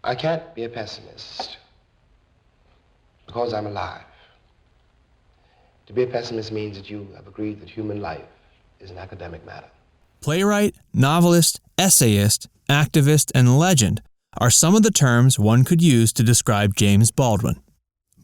I can't be a pessimist because I'm alive. To be a pessimist means that you have agreed that human life is an academic matter. Playwright, novelist, essayist, activist, and legend are some of the terms one could use to describe James Baldwin.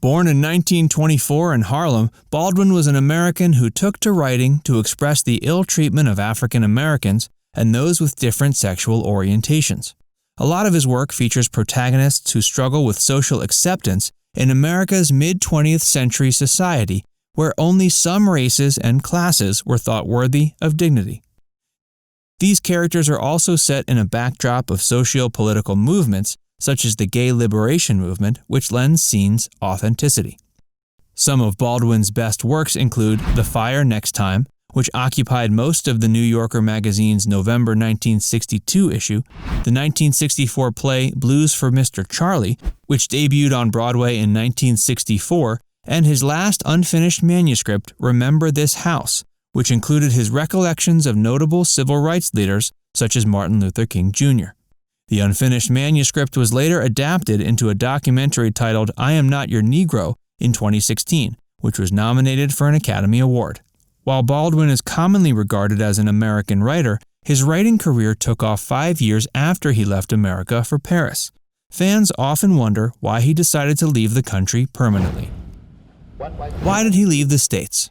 Born in 1924 in Harlem, Baldwin was an American who took to writing to express the ill treatment of African Americans and those with different sexual orientations. A lot of his work features protagonists who struggle with social acceptance in America's mid-20th century society, where only some races and classes were thought worthy of dignity. These characters are also set in a backdrop of socio-political movements, such as the gay liberation movement, which lends scenes authenticity. Some of Baldwin's best works include The Fire Next Time, which occupied most of the New Yorker magazine's November 1962 issue, the 1964 play Blues for Mr. Charlie, which debuted on Broadway in 1964, and his last unfinished manuscript, Remember This House, which included his recollections of notable civil rights leaders such as Martin Luther King Jr. The unfinished manuscript was later adapted into a documentary titled I Am Not Your Negro in 2016, which was nominated for an Academy Award. While Baldwin is commonly regarded as an American writer, his writing career took off 5 years after he left America for Paris. Fans often wonder why he decided to leave the country permanently. Why did he leave the States?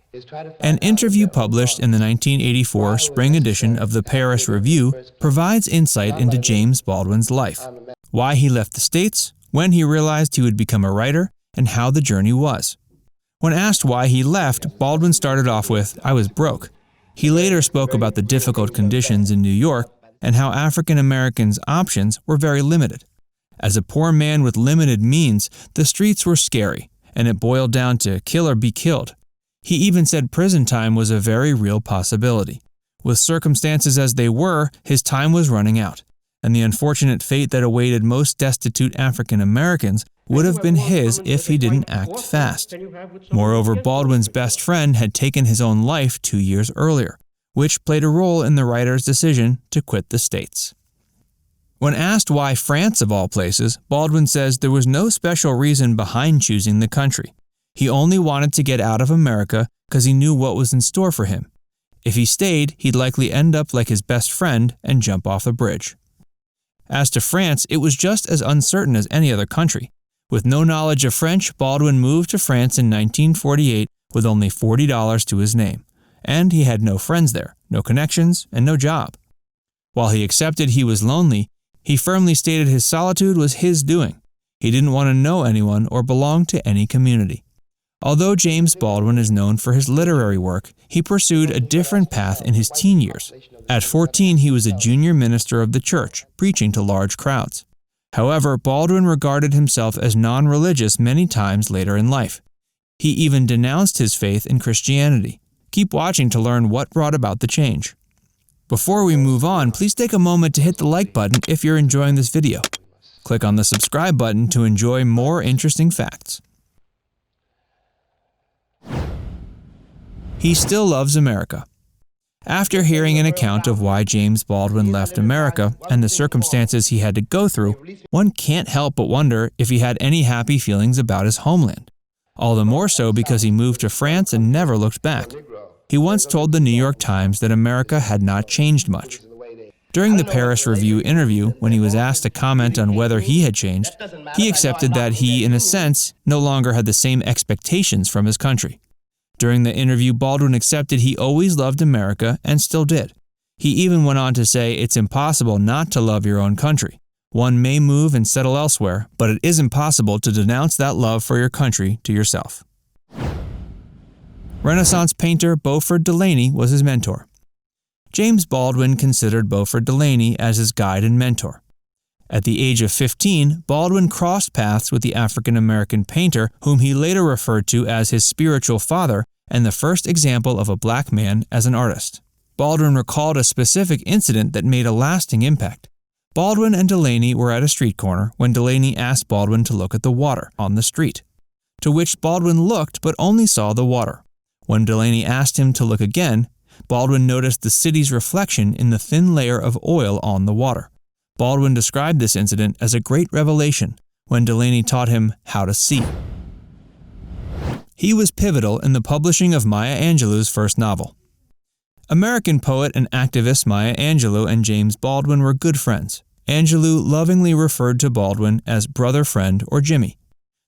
An interview published in the 1984 spring edition of the Paris Review provides insight into James Baldwin's life, why he left the States, when he realized he would become a writer, and how the journey was. When asked why he left, Baldwin started off with, "I was broke." He later spoke about the difficult conditions in New York and how African Americans' options were very limited. As a poor man with limited means, the streets were scary, and it boiled down to kill or be killed. He even said prison time was a very real possibility. With circumstances as they were, his time was running out, and the unfortunate fate that awaited most destitute African Americans would have been his if he didn't act fast. Moreover, Baldwin's best friend had taken his own life 2 years earlier, which played a role in the writer's decision to quit the States. When asked why France of all places, Baldwin says there was no special reason behind choosing the country. He only wanted to get out of America because he knew what was in store for him. If he stayed, he'd likely end up like his best friend and jump off the bridge. As to France, it was just as uncertain as any other country. With no knowledge of French, Baldwin moved to France in 1948 with only $40 to his name, and he had no friends there, no connections, and no job. While he accepted he was lonely, he firmly stated his solitude was his doing. He didn't want to know anyone or belong to any community. Although James Baldwin is known for his literary work, he pursued a different path in his teen years. At 14, he was a junior minister of the church, preaching to large crowds. However, Baldwin regarded himself as non-religious many times later in life. He even denounced his faith in Christianity. Keep watching to learn what brought about the change. Before we move on, please take a moment to hit the like button if you're enjoying this video. Click on the subscribe button to enjoy more interesting facts. He still loves America. After hearing an account of why James Baldwin left America and the circumstances he had to go through, one can't help but wonder if he had any happy feelings about his homeland. All the more so because he moved to France and never looked back. He once told the New York Times that America had not changed much. During the Paris Review interview, when he was asked to comment on whether he had changed, he accepted that he, in a sense, no longer had the same expectations from his country. During the interview, Baldwin accepted he always loved America and still did. He even went on to say it's impossible not to love your own country. One may move and settle elsewhere, but it is impossible to denounce that love for your country to yourself. Renaissance painter Beaufort Delaney was his mentor. James Baldwin considered Beaufort Delaney as his guide and mentor. At the age of 15, Baldwin crossed paths with the African-American painter whom he later referred to as his spiritual father and the first example of a black man as an artist. Baldwin recalled a specific incident that made a lasting impact. Baldwin and Delaney were at a street corner when Delaney asked Baldwin to look at the water on the street, to which Baldwin looked but only saw the water. When Delaney asked him to look again, Baldwin noticed the city's reflection in the thin layer of oil on the water. Baldwin described this incident as a great revelation when Delaney taught him how to see. He was pivotal in the publishing of Maya Angelou's first novel. American poet and activist Maya Angelou and James Baldwin were good friends. Angelou lovingly referred to Baldwin as brother, friend, or Jimmy.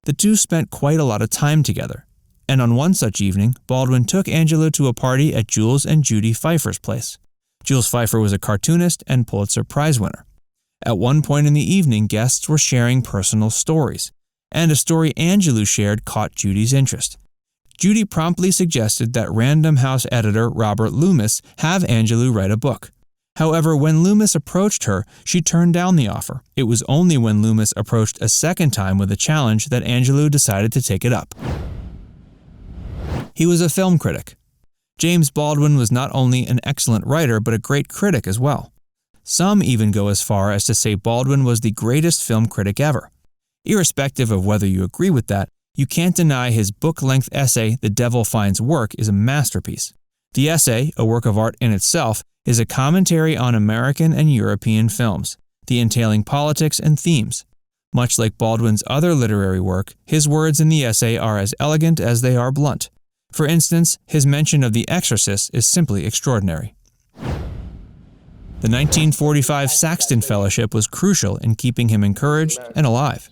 The two spent quite a lot of time together, and on one such evening, Baldwin took Angelou to a party at Jules and Judy Pfeiffer's place. Jules Pfeiffer was a cartoonist and Pulitzer Prize winner. At one point in the evening, guests were sharing personal stories, and a story Angelou shared caught Judy's interest. Judy promptly suggested that Random House editor Robert Loomis have Angelou write a book. However, when Loomis approached her, she turned down the offer. It was only when Loomis approached a second time with a challenge that Angelou decided to take it up. He was a film critic. James Baldwin was not only an excellent writer, but a great critic as well. Some even go as far as to say Baldwin was the greatest film critic ever. Irrespective of whether you agree with that, you can't deny his book-length essay, The Devil Finds Work, is a masterpiece. The essay, a work of art in itself, is a commentary on American and European films, the entailing politics and themes. Much like Baldwin's other literary work, his words in the essay are as elegant as they are blunt. For instance, his mention of The Exorcist is simply extraordinary. The 1945 Saxton Fellowship was crucial in keeping him encouraged and alive.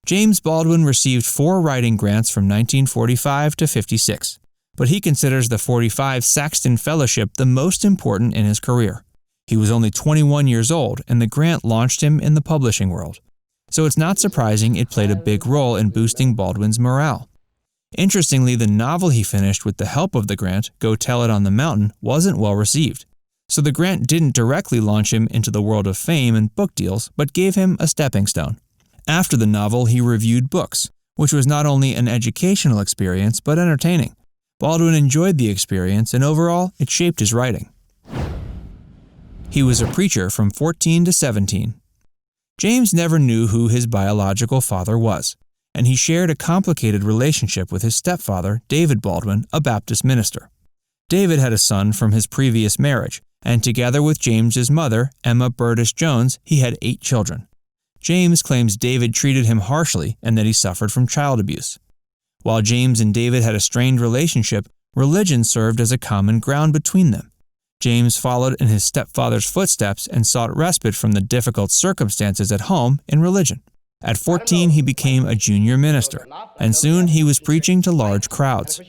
James Baldwin received 4 writing grants from 1945 to 56, but he considers the 45 Saxton Fellowship the most important in his career. He was only 21 years old, and the grant launched him in the publishing world. So it's not surprising it played a big role in boosting Baldwin's morale. Interestingly, the novel he finished with the help of the grant, Go Tell It on the Mountain, wasn't well received. So the grant didn't directly launch him into the world of fame and book deals, but gave him a stepping stone. After the novel, he reviewed books, which was not only an educational experience, but entertaining. Baldwin enjoyed the experience, and overall, it shaped his writing. He was a preacher from 14 to 17. James never knew who his biological father was, and he shared a complicated relationship with his stepfather, David Baldwin, a Baptist minister. David had a son from his previous marriage, and together with James's mother, Emma Burdish Jones, he had 8 children. James claims David treated him harshly and that he suffered from child abuse. While James and David had a strained relationship, religion served as a common ground between them. James followed in his stepfather's footsteps and sought respite from the difficult circumstances at home in religion. At 14, he became a junior minister, and soon he was preaching to large crowds.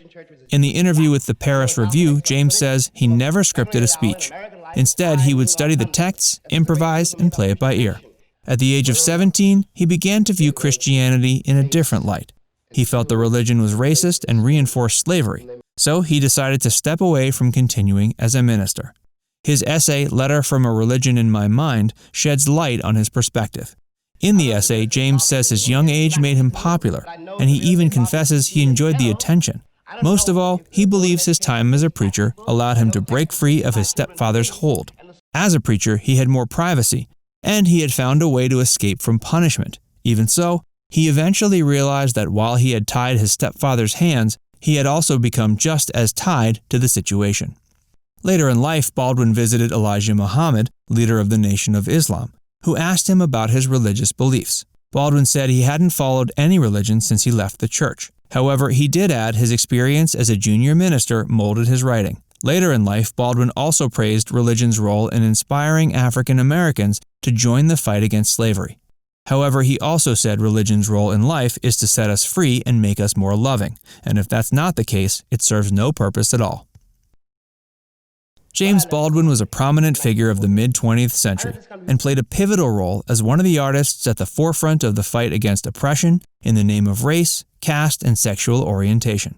In the interview with the Paris Review, James says he never scripted a speech. Instead, he would study the texts, improvise, and play it by ear. At the age of 17, he began to view Christianity in a different light. He felt the religion was racist and reinforced slavery, so he decided to step away from continuing as a minister. His essay, Letter from a Religion in My Mind, sheds light on his perspective. In the essay, James says his young age made him popular, and he even confesses he enjoyed the attention. Most of all, he believes his time as a preacher allowed him to break free of his stepfather's hold. As a preacher, he had more privacy, and he had found a way to escape from punishment. Even so, he eventually realized that while he had tied his stepfather's hands, he had also become just as tied to the situation. Later in life, Baldwin visited Elijah Muhammad, leader of the Nation of Islam, who asked him about his religious beliefs. Baldwin said he hadn't followed any religion since he left the church. However, he did add his experience as a junior minister molded his writing. Later in life, Baldwin also praised religion's role in inspiring African Americans to join the fight against slavery. However, he also said religion's role in life is to set us free and make us more loving, and if that's not the case, it serves no purpose at all. James Baldwin was a prominent figure of the mid-20th century and played a pivotal role as one of the artists at the forefront of the fight against oppression in the name of race, caste, and sexual orientation.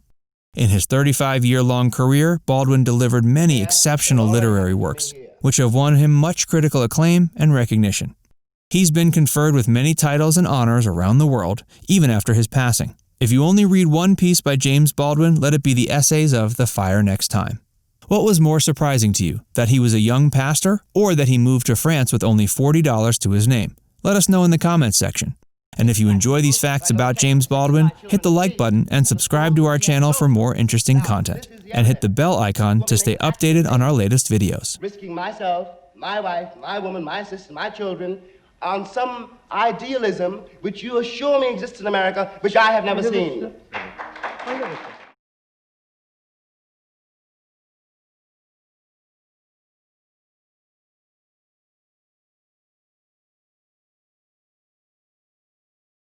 In his 35-year-long career, Baldwin delivered many exceptional literary works, which have won him much critical acclaim and recognition. He's been conferred with many titles and honors around the world, even after his passing. If you only read one piece by James Baldwin, let it be the essays of The Fire Next Time. What was more surprising to you, that he was a young pastor, or that he moved to France with only $40 to his name? Let us know in the comments section. And if you enjoy these facts about James Baldwin, hit the like button and subscribe to our channel for more interesting content. And hit the bell icon to stay updated on our latest videos. Risking myself, my wife, my woman, my sister, my children, on some idealism which you assure me exists in America, which I have never seen.